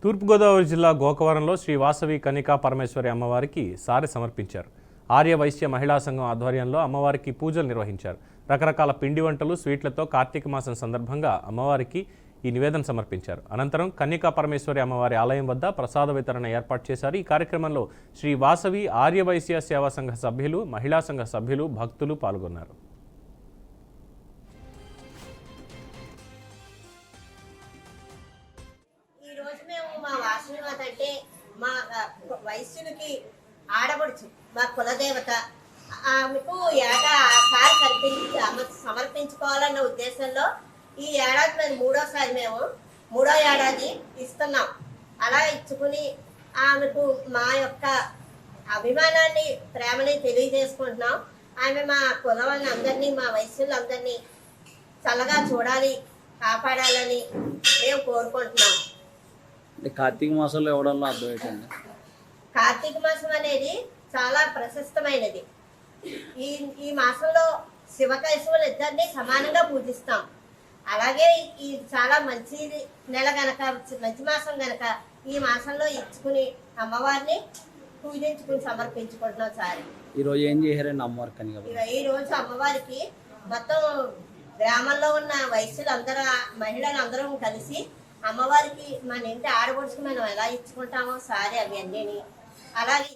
తూర్పుగోదావరి జిల్లా గోకవరంలో శ్రీ వాసవి కన్నికా పరమేశ్వరి అమ్మవారికి సారె సమర్పించారు. ఆర్య వైశ్య మహిళా సంఘం ఆధ్వర్యంలో అమ్మవారికి పూజలు నిర్వహించారు. రకరకాల పిండి వంటలు, స్వీట్లతో కార్తీక మాసం సందర్భంగా అమ్మవారికి ఈ నివేదన సమర్పించారు. అనంతరం కన్నికా పరమేశ్వరి అమ్మవారి ఆలయం వద్ద ప్రసాద వితరణ ఏర్పాటు చేశారు. ఈ కార్యక్రమంలో శ్రీ వాసవి ఆర్య వైశ్య సేవా సంఘ సభ్యులు, మహిళా సంఘ సభ్యులు, భక్తులు పాల్గొన్నారు. మా వాసవిమాత అంటే మా వైశ్యులకి ఆడబడుచు, మా కులదేవత. ఆమెకు ఏటా సారి సమర్పించుకోవాలన్న ఉద్దేశంలో ఈ ఏడాది మేము మూడో ఏడాది ఇస్తున్నాం. అలా ఇచ్చుకుని ఆమెకు మా యొక్క అభిమానాన్ని, ప్రేమని తెలియజేసుకుంటున్నాం. ఆమె మా కులం అందరినీ, మా వైశ్యులందరినీ చల్లగా చూడాలి, కాపాడాలని మేము కోరుకుంటున్నాం. కార్తీక మాసంలో ఇవ్వడంలో అర్థం ఏంటండి? కార్తీక మాసం అనేది చాలా ప్రశస్తమైనది. ఈ మాసంలో శివకైశవులు ఇద్దరిని సమానంగా పూజిస్తాం. అలాగే ఈ చాలా మంచి నెల గనక, మంచి మాసం గనక ఈ మాసంలో ఇచ్చుకుని అమ్మవారిని పూజించుకుని సమర్పించుకుంటున్నాం. సార్ ఈరోజు ఏం చేశారండి అమ్మవారికి? ఈ రోజు అమ్మవారికి మొత్తం గ్రామంలో ఉన్న వైశ్యులందరూ, మహిళలందరం కలిసి అమ్మవారికి మన ఇంటి ఆడపడుచుకు మనం ఎలా ఇచ్చుకుంటామో సారీ అవి అన్నీ అలాగే